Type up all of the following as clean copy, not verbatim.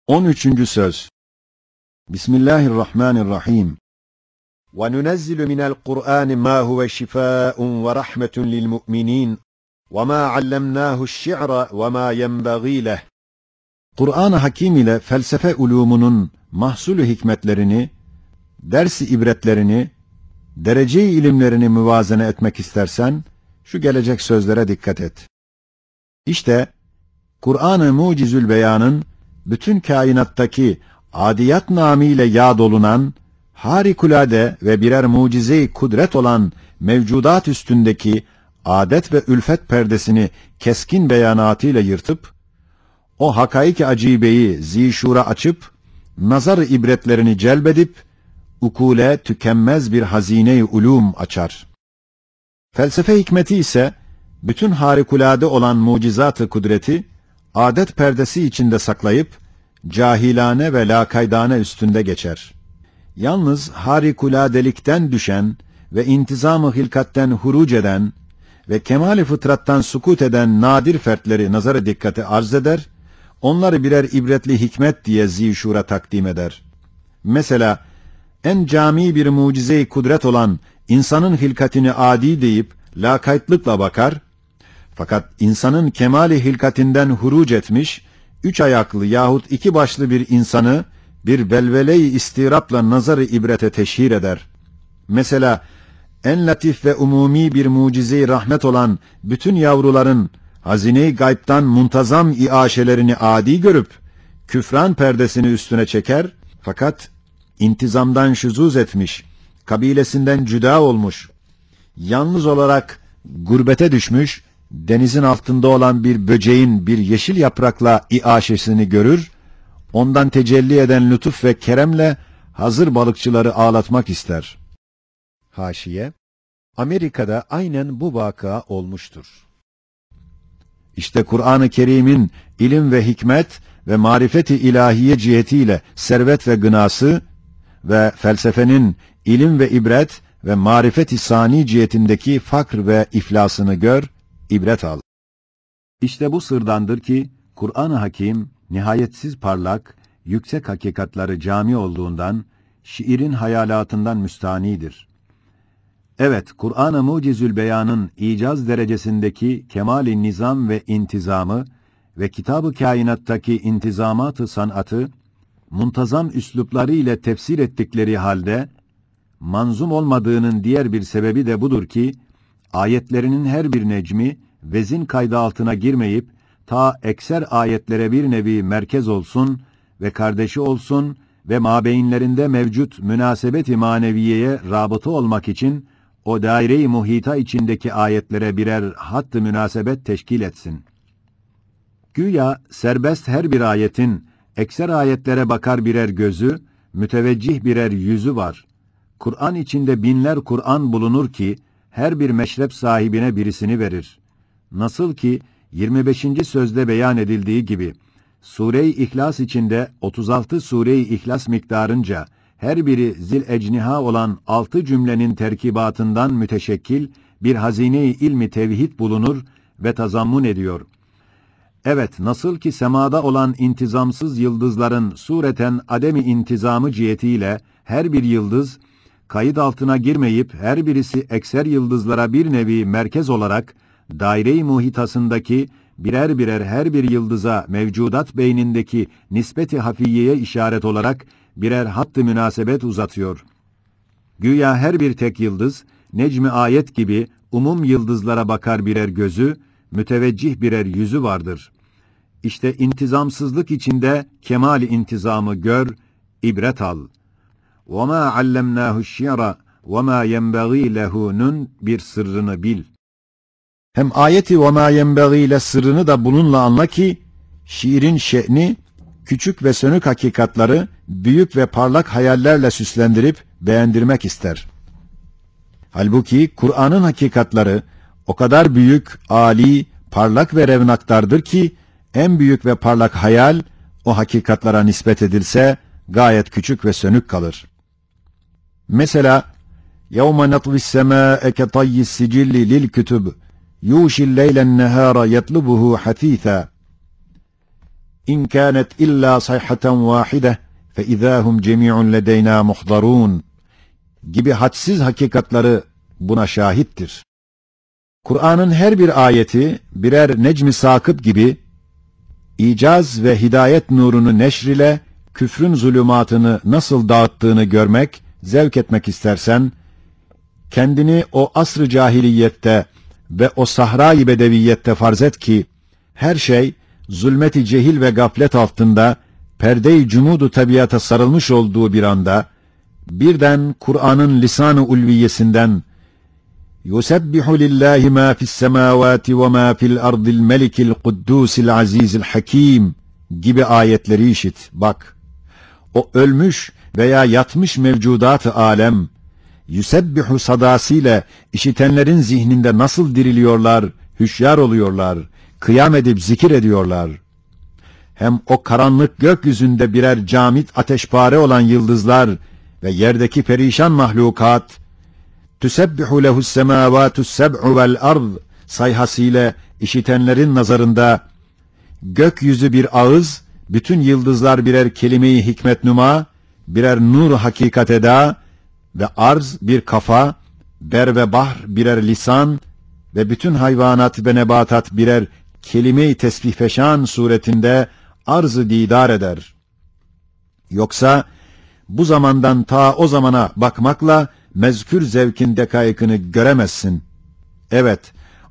13. söz. Bismillahirrahmanirrahim. وَنُنَزِّلُ مِنَ الْقُرْآنِ مَا هُوَ شِفَاءٌ وَرَحْمَةٌ لِلْمُؤْمِنِينَ وَمَا عَلَّمْنَاهُ الشِّعْرَ وَمَا يَنْبَغِي لَهُ. Kur'an-ı Hakim ile felsefe ulumunun mahsulü hikmetlerini, ders-i ibretlerini, derece-i ilimlerini müvazene etmek istersen, şu gelecek sözlere dikkat et. İşte, Kur'an-ı Mucizül Beyan'ın, bütün kainattaki adiyat namiyle yad olunan, harikulade ve birer mucize-i kudret olan mevcudat üstündeki adet ve ülfet perdesini keskin beyanatıyla yırtıp, o hakaik-i acibeyi zişura açıp, nazar-ı ibretlerini celbedip, ukule tükenmez bir hazine-i ulûm açar. Felsefe hikmeti ise, bütün harikulade olan mucizat-ı kudreti, adet perdesi içinde saklayıp, cahilane ve lakaydane üstünde geçer. Yalnız harikuladelikten düşen ve intizam-ı hilkatten huruc eden ve kemal-i fıtrattan sukut eden nadir fertleri nazara dikkate arz eder, onları birer ibretli hikmet diye zişura takdim eder. Mesela, en cami bir mucize-i kudret olan insanın hilkatini adi deyip lakaytlıkla bakar, fakat insanın kemali hilkatinden huruc etmiş, 3 ayaklı yahut 2 başlı bir insanı bir velvele-i istirapla nazar-ı ibrete teşhir eder. Mesela, en latif ve umumi bir mucize-i rahmet olan bütün yavruların hazine-i gaybtan muntazam iaşelerini adi görüp, küfran perdesini üstüne çeker, fakat intizamdan şuzuz etmiş, kabilesinden cüda olmuş, yalnız olarak gurbete düşmüş, denizin altında olan bir böceğin bir yeşil yaprakla iaşesini görür, ondan tecelli eden lütuf ve keremle hazır balıkçıları ağlatmak ister. Haşiye, Amerika'da aynen bu vaka olmuştur. İşte Kur'an-ı Kerim'in ilim ve hikmet ve marifeti ilahiye cihetiyle servet ve gınası ve felsefenin ilim ve ibret ve marifeti sani cihetindeki fakr ve iflasını gör, ibret al. İşte bu sırdandır ki, Kur'an-ı Hakim, nihayetsiz parlak, yüksek hakikatları cami olduğundan, şiirin hayalatından müstanidir. Evet, Kur'an-ı Mucizül Beyan'ın icaz derecesindeki kemal-i nizam ve intizamı ve kitab-ı kainattaki intizamat-ı sanatı, muntazam üslupları ile tefsir ettikleri halde, manzum olmadığının diğer bir sebebi de budur ki, ayetlerinin her bir necmi, vezin kaydı altına girmeyip, ta ekser ayetlere bir nevi merkez olsun ve kardeşi olsun ve mabeyinlerinde mevcut münasebet-i maneviyeye rabıta olmak için, o daire-i muhita içindeki ayetlere birer hatt-ı münasebet teşkil etsin. Güya serbest her bir ayetin, ekser ayetlere bakar birer gözü, müteveccih birer yüzü var. Kur'an içinde binler Kur'an bulunur ki, her bir meşrep sahibine birisini verir. Nasıl ki, 25. sözde beyan edildiği gibi, Sure-i İhlas içinde 36 Sure-i İhlas miktarınca, her biri zil-ecniha olan 6 cümlenin terkibatından müteşekkil bir hazine-i ilmi tevhid bulunur ve tazammun ediyor. Evet, nasıl ki semada olan intizamsız yıldızların sureten ademi intizamı cihetiyle her bir yıldız, kayıt altına girmeyip her birisi ekser yıldızlara bir nevi merkez olarak, daire-i muhitasındaki birer birer her bir yıldıza mevcudat beynindeki nispeti hafiyeye işaret olarak birer hatt-ı münasebet uzatıyor. Güya her bir tek yıldız, necmi ayet gibi umum yıldızlara bakar birer gözü, müteveccih birer yüzü vardır. İşte intizamsızlık içinde kemal-i intizamı gör, ibret al. وَمَا عَلَّمْنَاهُ الشِّعْرَ وَمَا يَنْبَغِي لَهُ'nun bir sırrını bil. Hem ayeti وَمَا يَنْبَغِي ile sırrını da bununla anla ki, şiirin şe'ni, küçük ve sönük hakikatları, büyük ve parlak hayallerle süslendirip beğendirmek ister. Halbuki Kur'an'ın hakikatları, o kadar büyük, âli, parlak ve revnaktardır ki, en büyük ve parlak hayal, o hakikatlara nispet edilse, gayet küçük ve sönük kalır. Mesela, يَوْمَ نَطْوِ السَّمَاءَ كَطَيِّ السِّجِلِّ لِلْكُتُبِ يُوشِ اللَّيْلَ النَّهَارَ يَطْلُبُهُ حَثِيثًا. İn kânet illâ sayhaten vâhide fe izâhum cemî'un ledeynâ muhdarûn gibi hadsiz hakikatları buna şahittir. Kur'an'ın her bir ayeti birer necmi sakıp gibi icaz ve hidayet nurunu neşr ile küfrün zulümatını nasıl dağıttığını görmek, zevk etmek istersen, kendini o asr-ı cahiliyette ve o sahra-i bedeviyette farz et ki, her şey zulmeti cehil ve gaflet altında perde-i cumudu tabiata sarılmış olduğu bir anda, birden Kur'an'ın lisan-ı ulviyesinden yusebbihu lillahi ma fi's semavati ve ma fi'l ardil melikil kuddusil azizil hakim gibi ayetleri işit. Bak, o ölmüş veya yatmış mevcudat-ı alem, yusebbihu sadasıyla işitenlerin zihninde nasıl diriliyorlar, hüşyar oluyorlar, kıyam edip zikir ediyorlar. Hem o karanlık gökyüzünde birer camit ateşpare olan yıldızlar ve yerdeki perişan mahlukat, tüsebbihu lehus semâvâtus seb'u vel ard sayhasıyla işitenlerin nazarında, gökyüzü bir ağız, bütün yıldızlar birer kelime-i hikmet-numa, birer nur hakikat eda ve arz bir kafa, ber ve bahr birer lisan ve bütün hayvanat ve nebatat birer kelime-i tesbih feşan suretinde arz-ı didar eder. Yoksa bu zamandan ta o zamana bakmakla mezkür zevkin dekaykını göremezsin. Evet,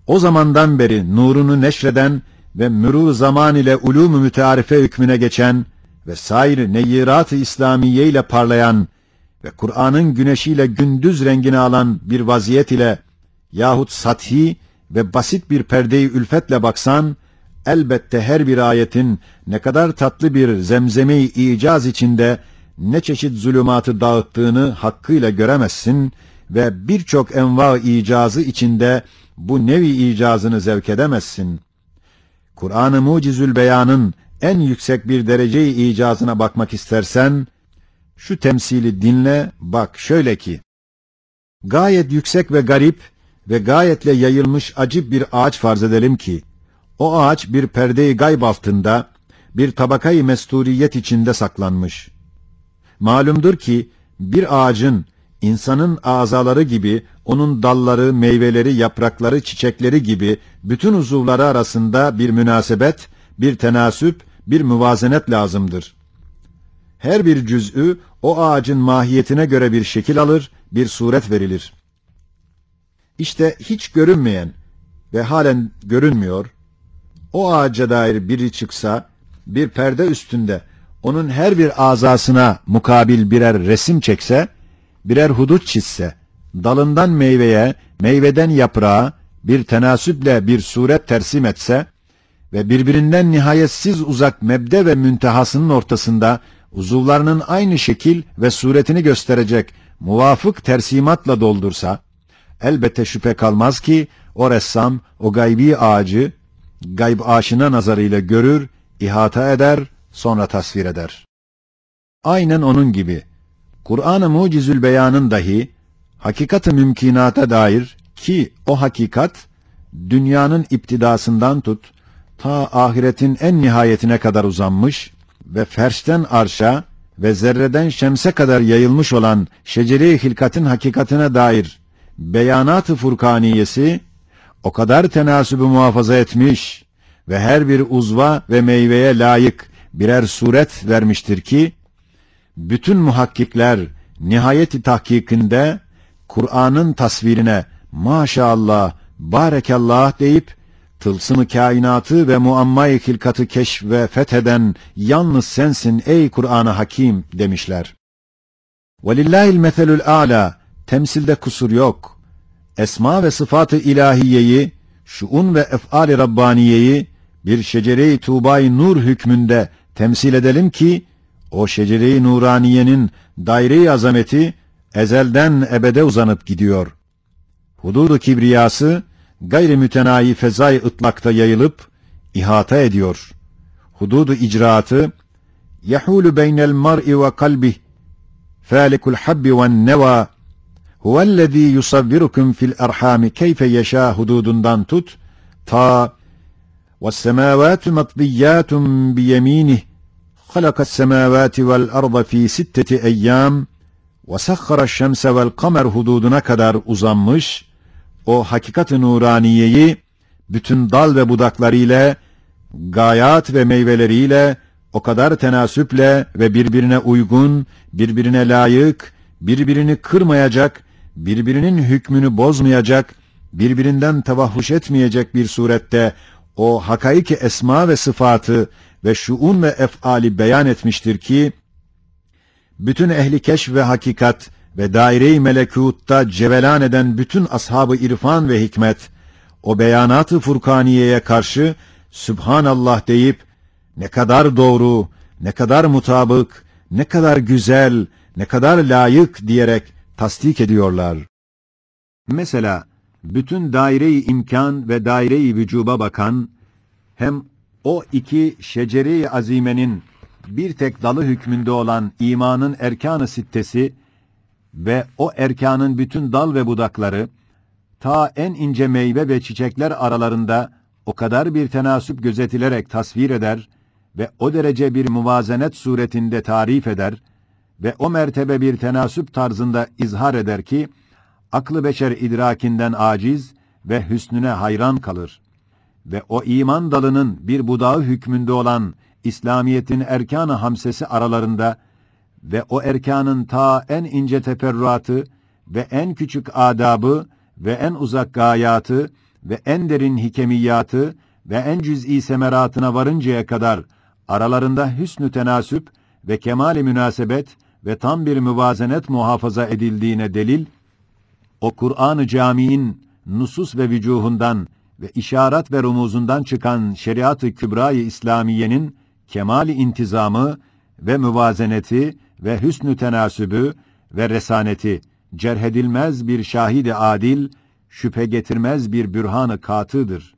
o zamandan beri nurunu neşreden ve mürûr zaman ile ulûm-u mütearife hükmüne geçen ve sair neyyirat-ı İslamiye ile parlayan ve Kur'an'ın güneşiyle gündüz rengini alan bir vaziyet ile yahut sathi ve basit bir perde-i ülfetle baksan, elbette her bir ayetin ne kadar tatlı bir zemzeme-i icaz içinde ne çeşit zulümatı dağıttığını hakkıyla göremezsin ve birçok enva icazı içinde bu nevi icazını zevk edemezsin. Kur'an-ı Mucizül Beyan'ın en yüksek bir derece-i icazına bakmak istersen, şu temsili dinle, bak şöyle ki, gayet yüksek ve garip ve gayetle yayılmış acip bir ağaç farz edelim ki, o ağaç bir perde-i gayb altında, bir tabakayı mesturiyet içinde saklanmış. Malumdur ki, bir ağacın, insanın azaları gibi, onun dalları, meyveleri, yaprakları, çiçekleri gibi, bütün uzuvları arasında bir münasebet, bir tenasüp, bir müvazenet lazımdır. Her bir cüz'ü, o ağacın mahiyetine göre bir şekil alır, bir suret verilir. İşte hiç görünmeyen ve halen görünmüyor, o ağaca dair biri çıksa, bir perde üstünde, onun her bir azasına mukabil birer resim çekse, birer hudut çizse, dalından meyveye, meyveden yaprağa, bir tenasüple bir suret tersim etse ve birbirinden nihayetsiz uzak mebde ve müntehasının ortasında uzuvlarının aynı şekil ve suretini gösterecek muvafık tersimatla doldursa, elbette şüphe kalmaz ki o ressam o gaybi ağacı gayb aşina nazarıyla görür, ihata eder, sonra tasvir eder. Aynen onun gibi Kur'an-ı Mucizül Beyan'ın dahi hakikat-ı mümkinata dair ki o hakikat dünyanın iptidasından tut ta ahiretin en nihayetine kadar uzanmış ve ferşten arşa ve zerreden şemse kadar yayılmış olan şecere-i hilkatin hakikatine dair beyanat-ı furkaniyesi o kadar tenasübü muhafaza etmiş ve her bir uzva ve meyveye layık birer suret vermiştir ki, bütün muhakkikler nihayeti tahkikinde Kur'an'ın tasvirine maşallah, barekallah deyip, tılsım-ı kainatı ve muamma-i hilkatı keşf ve fetheden yalnız sensin ey Kur'an-ı Hakim demişler. وَلِلَّهِ الْمَثَلُ الْاَعْلَى temsilde kusur yok. Esma ve sıfat-ı ilahiyeyi, şuun ve ef'al-i Rabbaniyeyi bir şecere-i Tuğba-i Nur hükmünde temsil edelim ki, o şecere-i Nuraniye'nin daire-i azameti ezelden ebede uzanıp gidiyor. Hudud-u kibriyası gayri mütenayi fezai ıtlakta yayılıp ihata ediyor. Hudud-u icraatı yahulu beynel mar'i ve kalbih falikul habbi ven neva huvellezî yusavvirukum fil erhami keyfe yeşâ hududundan tut ta وَالسَّمَاوَاتُ مَطْبِيَّاتٌ بِيَمِينِهِ خَلَقَ السَّمَاوَاتِ وَالْأَرْضَ فِي 6 اَيَّامٍ وَسَخَّرَ الشَّمْسَ وَالْقَمَرَ hududuna kadar uzanmış, o hakikat-ı nuraniyeyi bütün dal ve budaklarıyla, gayat ve meyveleriyle o kadar tenasüple ve birbirine uygun, birbirine layık, birbirini kırmayacak, birbirinin hükmünü bozmayacak, birbirinden tevahhuş etmeyecek bir surette o hakaiki esma ve sıfatı ve şuun ve ef'ali beyan etmiştir ki, bütün ehli keşf ve hakikat ve daire-i melekûtta cevelan eden bütün ashab-ı irfan ve hikmet, o beyanat-ı furkaniyeye karşı Sübhanallah deyip, ne kadar doğru, ne kadar mutabık, ne kadar güzel, ne kadar layık diyerek tasdik ediyorlar. Mesela, bütün daire-i imkan ve daire-i vücuba bakan, hem o iki şecere-i azimenin bir tek dalı hükmünde olan imanın erkan-ı sittesi ve o erkanın bütün dal ve budakları, ta en ince meyve ve çiçekler aralarında o kadar bir tenasüp gözetilerek tasvir eder ve o derece bir muvazenet suretinde tarif eder ve o mertebe bir tenasüp tarzında izhar eder ki, aklı beşer idrakinden aciz ve hüsnüne hayran kalır. Ve o iman dalının bir budağı hükmünde olan İslamiyet'in erkan-ı hamsesi aralarında ve o erkanın ta en ince teferruatı ve en küçük adabı ve en uzak gayatı ve en derin hikemiyatı ve en cüz'i semeratına varıncaya kadar aralarında hüsnü tenasüp ve kemal-i münasebet ve tam bir müvazenet muhafaza edildiğine delil, o Kur'an-ı Câmi'in nusus ve vücuhundan ve işaret ve rumuzundan çıkan şeriat-ı kübra-i İslamiye'nin kemal-i intizamı ve müvazeneti ve hüsnü tenasübü ve resaneti, cerhedilmez bir şahid-i adil, şüphe getirmez bir bürhan-ı katıdır.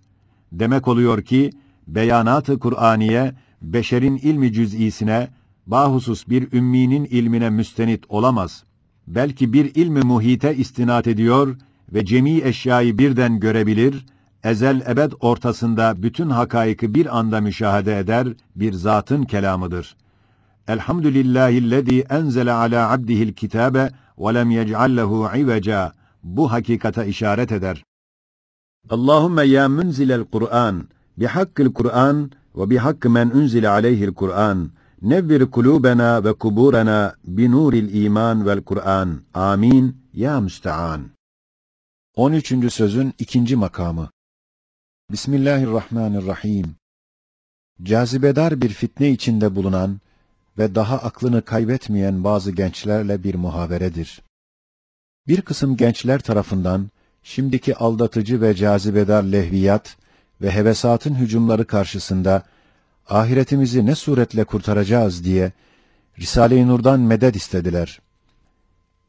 Demek oluyor ki, beyanat-ı Kur'aniye, beşerin ilmi cüz'isine, bahusus bir ümminin ilmine müstenit olamaz. Belki bir ilmi muhite istinat ediyor ve cemi eşyayı birden görebilir, ezel ebed ortasında bütün hakaiki bir anda müşahede eder bir zatın kelamıdır. Elhamdülillahillezî enzele alâ abdihil kitâbe ve lem yec'allehu iveca. Bu hakikata işaret eder. Allahümme ya munzilel Kur'an, bihakkil Kur'an ve bihakkı men unzile aleyhil Kur'an, nevvir kulûbena ve kuburena binuril iman vel Kur'an. Amin. Ya müstean. 13. sözün 2. makamı. Bismillahirrahmanirrahim. Cazibedar bir fitne içinde bulunan ve daha aklını kaybetmeyen bazı gençlerle bir muhaberedir. Bir kısım gençler tarafından şimdiki aldatıcı ve cazibedar lehviyat ve hevesatın hücumları karşısında ahiretimizi ne suretle kurtaracağız diye Risale-i Nur'dan medet istediler.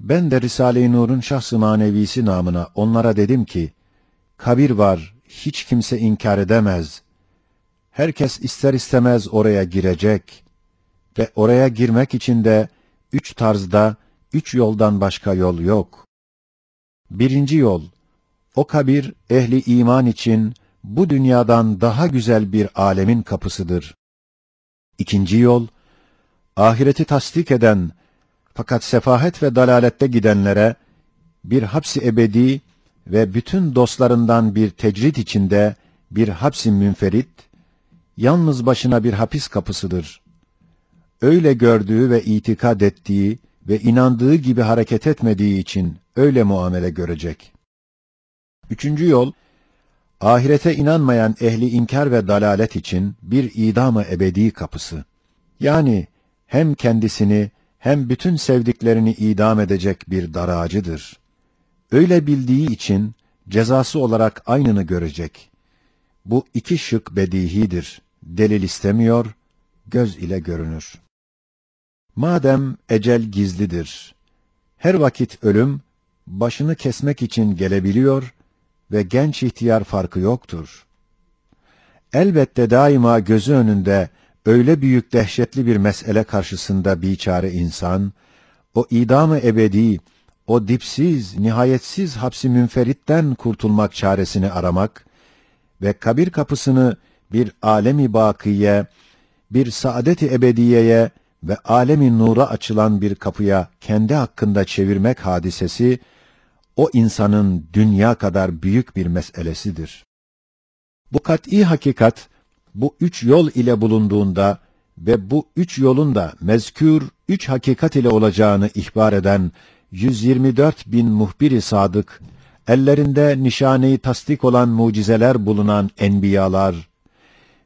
Ben de Risale-i Nur'un şahs-ı manevisi namına onlara dedim ki, kabir var, hiç kimse inkar edemez. Herkes ister istemez oraya girecek ve oraya girmek için de 3 tarzda, 3 yoldan başka yol yok. 1. yol, o kabir ehli iman için bu dünyadan daha güzel bir alemin kapısıdır. 2. yol, ahireti tasdik eden fakat sefahet ve dalalette gidenlere bir hapsi ebedi ve bütün dostlarından bir tecrit içinde bir hapsi münferit, yalnız başına bir hapis kapısıdır. Öyle gördüğü ve itikad ettiği ve inandığı gibi hareket etmediği için öyle muamele görecek. 3. yol, ahirete inanmayan ehli inkar ve dalalet için bir idam-ı ebedi kapısı. Yani hem kendisini hem bütün sevdiklerini idam edecek bir daracıdır. Öyle bildiği için cezası olarak aynını görecek. Bu 2 şık bedihidir. Delil istemiyor, göz ile görünür. Madem ecel gizlidir, her vakit ölüm başını kesmek için gelebiliyor ve genç ihtiyar farkı yoktur. Elbette daima gözü önünde öyle büyük dehşetli bir mesele karşısında biçare insan, o idam-ı ebedi, o dipsiz, nihayetsiz hapsi münferitten kurtulmak çaresini aramak ve kabir kapısını bir alemi bakiye, bir saadet-i ebediyeye ve alemi nura açılan bir kapıya kendi hakkında çevirmek hadisesi, o insanın dünya kadar büyük bir meselesidir. Bu kat'î hakikat, bu üç yol ile bulunduğunda ve bu üç yolun da mezkür üç hakikat ile olacağını ihbar eden 124 bin muhbir-i sadık, ellerinde nişane-i tasdik olan mucizeler bulunan enbiyalar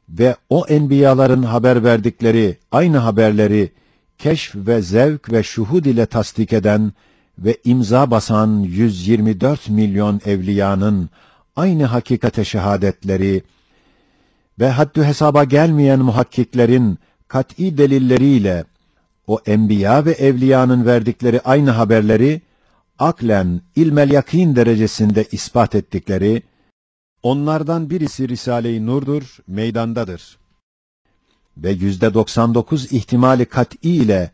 ve o enbiyaların haber verdikleri aynı haberleri keşf ve zevk ve şuhud ile tasdik eden ve imza basan 124 milyon evliyanın aynı hakikate şehadetleri ve haddü hesaba gelmeyen muhakkiklerin kat'î delilleriyle o enbiya ve evliyanın verdikleri aynı haberleri aklen ilmel yakîn derecesinde ispat ettikleri, onlardan birisi Risale-i Nur'dur, meydandadır. Ve 99 ihtimali kat'î ile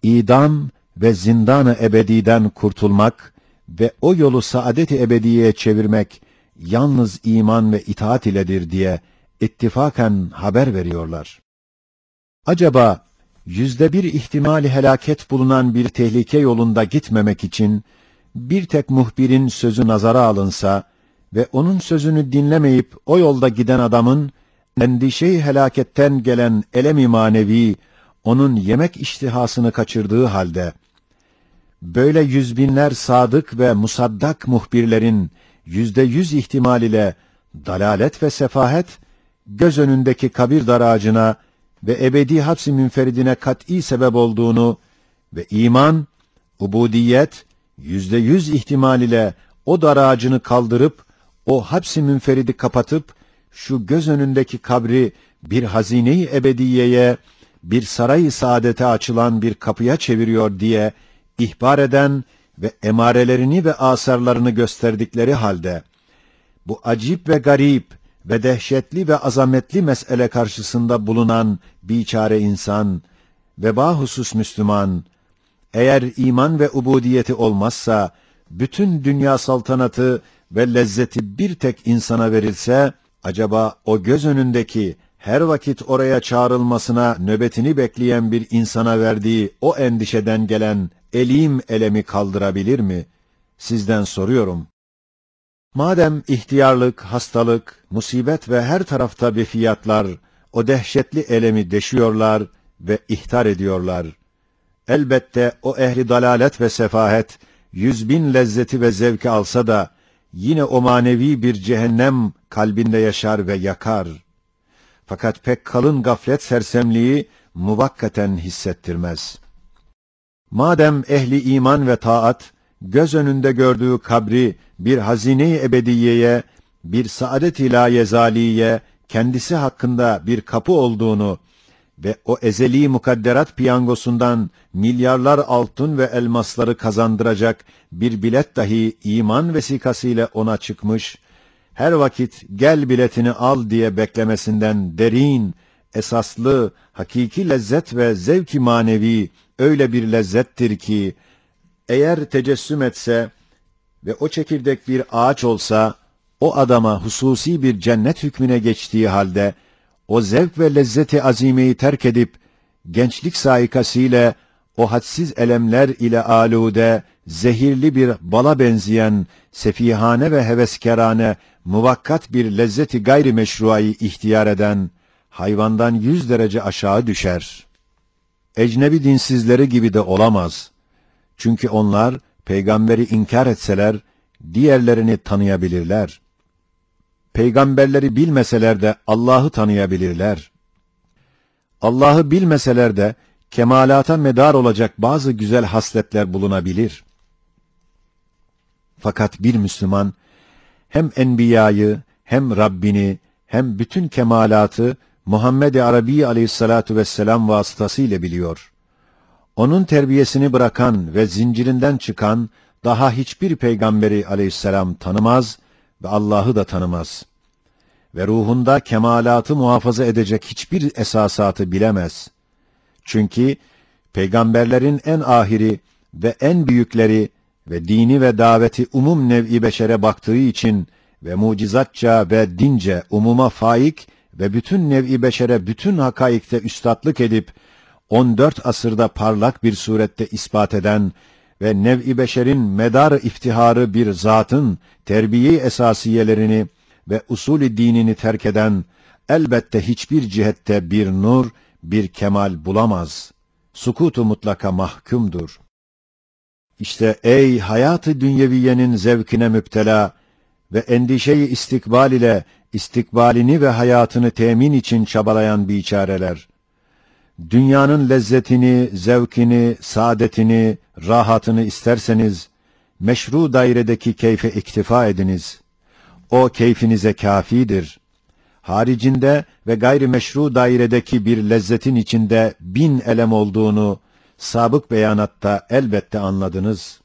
idam ve zindan-ı ebediden kurtulmak ve o yolu saadet-i ebediyeye çevirmek yalnız iman ve itaat iledir diye ittifaken haber veriyorlar. Acaba 101 ihtimali helaket bulunan bir tehlike yolunda gitmemek için bir tek muhbirin sözü nazara alınsa ve onun sözünü dinlemeyip o yolda giden adamın endişe-i helaketten gelen elem-i manevi onun yemek iştihasını kaçırdığı halde, böyle yüz binler sadık ve musaddak muhbirlerin %100 ihtimal ile dalalet ve sefahet, göz önündeki kabir daracına ve ebedi hapsi münferidine kat'î sebep olduğunu ve iman, ubudiyet, %100 ihtimal ile o daracını kaldırıp, o hapsi münferidi kapatıp, şu göz önündeki kabri bir hazine-i ebediyeye, bir saray-ı saadete açılan bir kapıya çeviriyor diye ihbar eden ve emarelerini ve asarlarını gösterdikleri halde, bu acip ve garip ve dehşetli ve azametli mesele karşısında bulunan biçare insan ve bahusus Müslüman, eğer iman ve ubudiyeti olmazsa, bütün dünya saltanatı ve lezzeti bir tek insana verilse, acaba o göz önündeki, her vakit oraya çağrılmasına nöbetini bekleyen bir insana verdiği o endişeden gelen elim elemi kaldırabilir mi? Sizden soruyorum. Madem ihtiyarlık, hastalık, musibet ve her tarafta vefiyatlar o dehşetli elemi deşiyorlar ve ihtar ediyorlar, elbette o ehli dalalet ve sefahet 100.000 lezzeti ve zevki alsa da yine o manevi bir cehennem kalbinde yaşar ve yakar. Fakat pek kalın gaflet sersemliği muvakkaten hissettirmez. Madem ehli iman ve taat göz önünde gördüğü kabri bir hazine-i ebediyeye, bir saadet-i layezaliye, kendisi hakkında bir kapı olduğunu ve o ezeli mukadderat piyangosundan milyarlar altın ve elmasları kazandıracak bir bilet dahi iman vesikasıyla ona çıkmış, her vakit gel biletini al diye beklemesinden derin, esaslı, hakiki lezzet ve zevk-i manevi öyle bir lezzettir ki, eğer tecessüm etse ve o çekirdek bir ağaç olsa, o adama hususi bir cennet hükmüne geçtiği halde, o zevk ve lezzeti azimeyi terk edip, gençlik saikasıyla o hadsiz elemler ile alude, zehirli bir bala benzeyen, sefihane ve heveskerane, muvakkat bir lezzeti gayri meşruayı ihtiyar eden, hayvandan 100 derece aşağı düşer. Ecnebi dinsizleri gibi de olamaz. Çünkü onlar, peygamberi inkar etseler, diğerlerini tanıyabilirler. Peygamberleri bilmeseler de Allah'ı tanıyabilirler. Allah'ı bilmeseler de kemalata medar olacak bazı güzel hasletler bulunabilir. Fakat bir Müslüman hem enbiyayı, hem Rabbini, hem bütün kemalatı Muhammed-i Arabi aleyhissalatu vesselam vasıtasıyla biliyor. Onun terbiyesini bırakan ve zincirinden çıkan daha hiçbir peygamberi aleyhisselam tanımaz ve Allah'ı da tanımaz. Ve ruhunda kemalatı muhafaza edecek hiçbir esasatı bilemez. Çünkü peygamberlerin en ahiri ve en büyükleri ve dini ve daveti umum nev'i beşere baktığı için ve mucizatça ve dince umuma faik ve bütün nev'i beşere bütün hakaikte üstatlık edip 14 asırda parlak bir surette ispat eden ve nev'i beşerin medar iftiharı bir zatın terbiye esasiyelerini ve usulü dinini terk eden elbette hiçbir cihette bir nur, bir kemal bulamaz. Sukutu mutlaka mahkumdur. İşte ey hayat-ı dünyeviyenin zevkine müptela ve endişe-i istikbal ile istikbalini ve hayatını temin için çabalayan biçareler! Dünyanın lezzetini, zevkini, saadetini, rahatını isterseniz, meşru dairedeki keyfe iktifa ediniz. O keyfinize kâfidir. Haricinde ve gayrimeşru dairedeki bir lezzetin içinde 1000 elem olduğunu, sabık beyanatta elbette anladınız.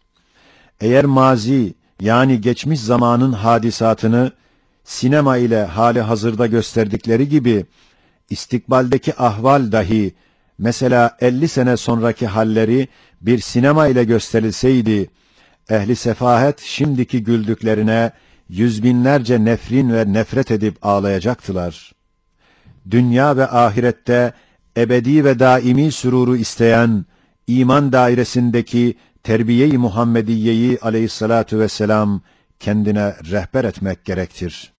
Eğer mazi, yani geçmiş zamanın hadisatını, sinema ile hali hazırda gösterdikleri gibi, istikbaldeki ahval dahi, mesela 50 sene sonraki halleri bir sinema ile gösterilseydi, ehli sefahet şimdiki güldüklerine yüz binlerce nefrin ve nefret edip ağlayacaktılar. Dünya ve ahirette ebedi ve daimi süruru isteyen, iman dairesindeki terbiye-i Muhammediye'yi aleyhissalatu vesselam kendine rehber etmek gerektir.